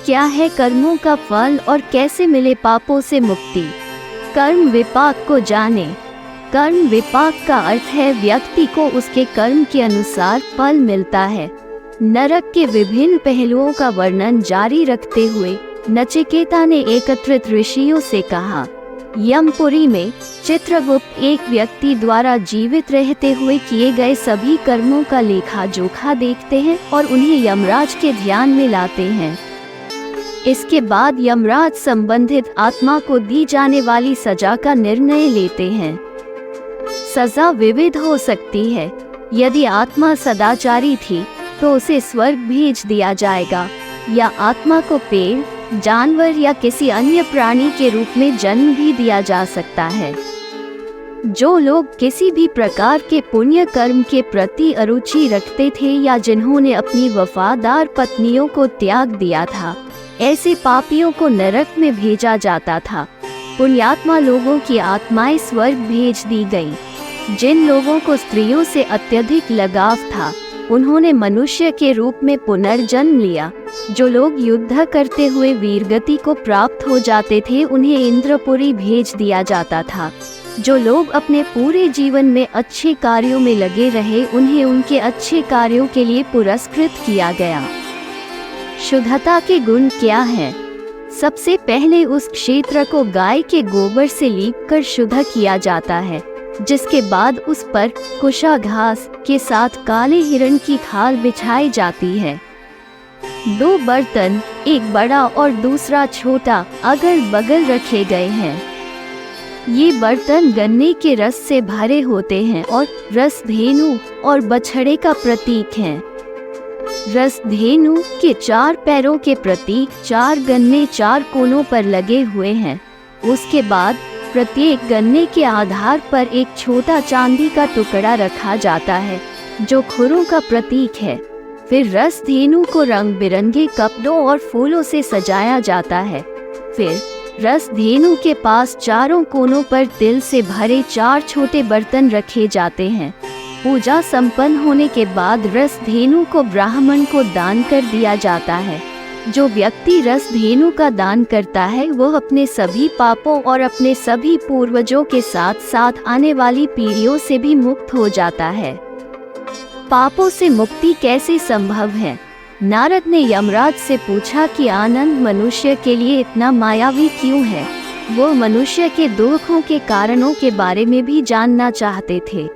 क्या है कर्मों का फल और कैसे मिले पापों से मुक्ति? कर्म विपाक को जाने। कर्म विपाक का अर्थ है व्यक्ति को उसके कर्म के अनुसार फल मिलता है। नरक के विभिन्न पहलुओं का वर्णन जारी रखते हुए नचिकेता ने एकत्रित ऋषियों से कहा, यमपुरी में चित्रगुप्त एक व्यक्ति द्वारा जीवित रहते हुए किए गए सभी कर्मों का लेखा जोखा देखते हैं और उन्हें यमराज के ध्यान में लाते हैं। इसके बाद यमराज संबंधित आत्मा को दी जाने वाली सजा का निर्णय लेते हैं। सजा विविध हो सकती है। यदि आत्मा सदाचारी थी तो उसे स्वर्ग भेज दिया जाएगा, या आत्मा को पेड़, जानवर या किसी अन्य प्राणी के रूप में जन्म भी दिया जा सकता है। जो लोग किसी भी प्रकार के पुण्य कर्म के प्रति अरुचि रखते थे या जिन्होंने अपनी वफादार पत्नियों को त्याग दिया था, ऐसे पापियों को नरक में भेजा जाता था। पुण्यात्मा लोगों की आत्माएं स्वर्ग भेज दी गईं। जिन लोगों को स्त्रियों से अत्यधिक लगाव था, उन्होंने मनुष्य के रूप में पुनर्जन्म लिया। जो लोग युद्ध करते हुए वीरगति को प्राप्त हो जाते थे, उन्हें इंद्रपुरी भेज दिया जाता था। जो लोग अपने पूरे जीवन में अच्छे कार्यों में लगे रहे, उन्हें उनके अच्छे कार्यों के लिए पुरस्कृत किया गया। शुद्धता के गुण क्या हैं? सबसे पहले उस क्षेत्र को गाय के गोबर से लीपकर शुद्ध किया जाता है, जिसके बाद उस पर कुशा घास के साथ काले हिरण की खाल बिछाई जाती है। 2 बर्तन, एक बड़ा और दूसरा छोटा, अगल बगल रखे गए हैं। ये बर्तन गन्ने के रस से भरे होते हैं और रस धेनु और बछड़े का प्रतीक हैं। रस धेनु के 4 पैरों के प्रतीक 4 गन्ने 4 कोनों पर लगे हुए हैं। उसके बाद प्रत्येक गन्ने के आधार पर एक छोटा चांदी का टुकड़ा रखा जाता है, जो खुरों का प्रतीक है। फिर रस धेनु को रंग बिरंगे कपड़ों और फूलों से सजाया जाता है। फिर रस धेनु के पास चारों कोनों पर तिल से भरे 4 छोटे बर्तन रखे जाते हैं। पूजा संपन्न होने के बाद रस धेनु को ब्राह्मण को दान कर दिया जाता है। जो व्यक्ति रस धेनु का दान करता है, वह अपने सभी पापों और अपने सभी पूर्वजों के साथ साथ आने वाली पीढ़ियों से भी मुक्त हो जाता है। पापों से मुक्ति कैसे संभव है? नारद ने यमराज से पूछा कि आनंद मनुष्य के लिए इतना मायावी क्यों है? वो मनुष्य के दुखों के कारणों के बारे में भी जानना चाहते थे।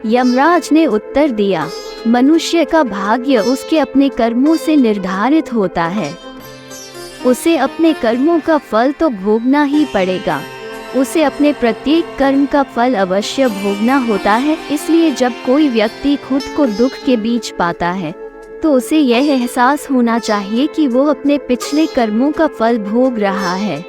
यमराज ने उत्तर दिया, मनुष्य का भाग्य उसके अपने कर्मों से निर्धारित होता है। उसे अपने कर्मों का फल तो भोगना ही पड़ेगा। उसे अपने प्रत्येक कर्म का फल अवश्य भोगना होता है। इसलिए जब कोई व्यक्ति खुद को दुख के बीच पाता है, तो उसे यह एहसास होना चाहिए कि वो अपने पिछले कर्मों का फल भोग रहा है।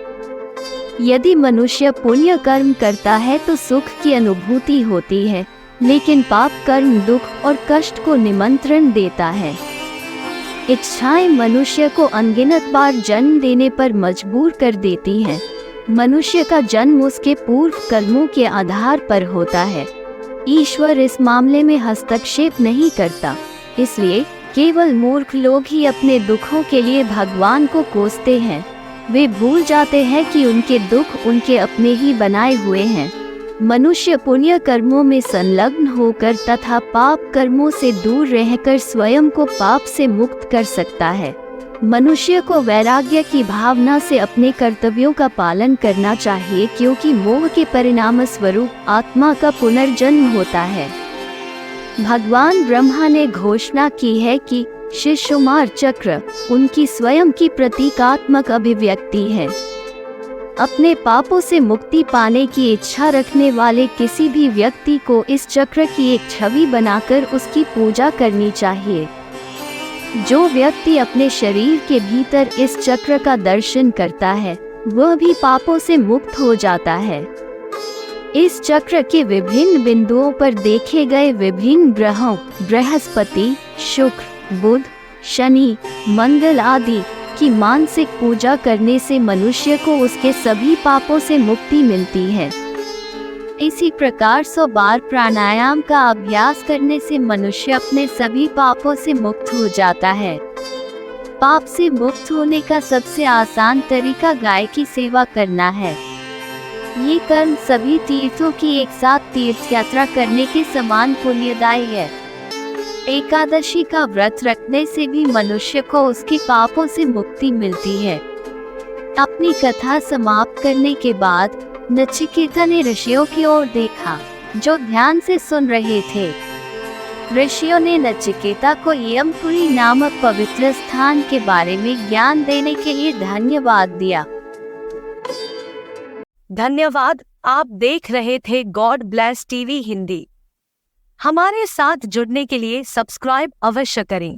यदि मनुष्य पुण्य कर्म करता है तो सुख की अनुभूति होती है, लेकिन पाप कर्म दुख और कष्ट को निमंत्रण देता है। इच्छाएं मनुष्य को अनगिनत बार जन्म देने पर मजबूर कर देती हैं। मनुष्य का जन्म उसके पूर्व कर्मों के आधार पर होता है। ईश्वर इस मामले में हस्तक्षेप नहीं करता, इसलिए केवल मूर्ख लोग ही अपने दुखों के लिए भगवान को कोसते हैं। वे भूल जाते हैं कि उनके दुख उनके अपने ही बनाए हुए हैं। मनुष्य पुण्य कर्मों में संलग्न होकर तथा पाप कर्मों से दूर रहकर स्वयं को पाप से मुक्त कर सकता है। मनुष्य को वैराग्य की भावना से अपने कर्तव्यों का पालन करना चाहिए, क्योंकि मोह के परिणाम स्वरूप आत्मा का पुनर्जन्म होता है। भगवान ब्रह्मा ने घोषणा की है कि शिशुमार चक्र उनकी स्वयं की प्रतीकात्मक अभिव्यक्ति है। अपने पापों से मुक्ति पाने की इच्छा रखने वाले किसी भी व्यक्ति को इस चक्र की एक छवि बनाकर उसकी पूजा करनी चाहिए। जो व्यक्ति अपने शरीर के भीतर इस चक्र का दर्शन करता है, वह भी पापों से मुक्त हो जाता है। इस चक्र के विभिन्न बिंदुओं पर देखे गए विभिन्न ग्रहों बृहस्पति, शुक्र, बुध, शनि, मंगल आदि की मानसिक पूजा करने से मनुष्य को उसके सभी पापों से मुक्ति मिलती है। इसी प्रकार 100 बार प्राणायाम का अभ्यास करने से मनुष्य अपने सभी पापों से मुक्त हो जाता है। पाप से मुक्त होने का सबसे आसान तरीका गाय की सेवा करना है। ये कर्म सभी तीर्थों की एक साथ तीर्थ यात्रा करने के समान पुण्यदायी है। एकादशी का व्रत रखने से भी मनुष्य को उसके पापों से मुक्ति मिलती है। अपनी कथा समाप्त करने के बाद नचिकेता ने ऋषियों की ओर देखा, जो ध्यान से सुन रहे थे। ऋषियों ने नचिकेता को यमपुरी नामक पवित्र स्थान के बारे में ज्ञान देने के लिए धन्यवाद दिया। धन्यवाद। आप देख रहे थे गॉड ब्लेस टीवी हिंदी। हमारे साथ जुड़ने के लिए सब्सक्राइब अवश्य करें।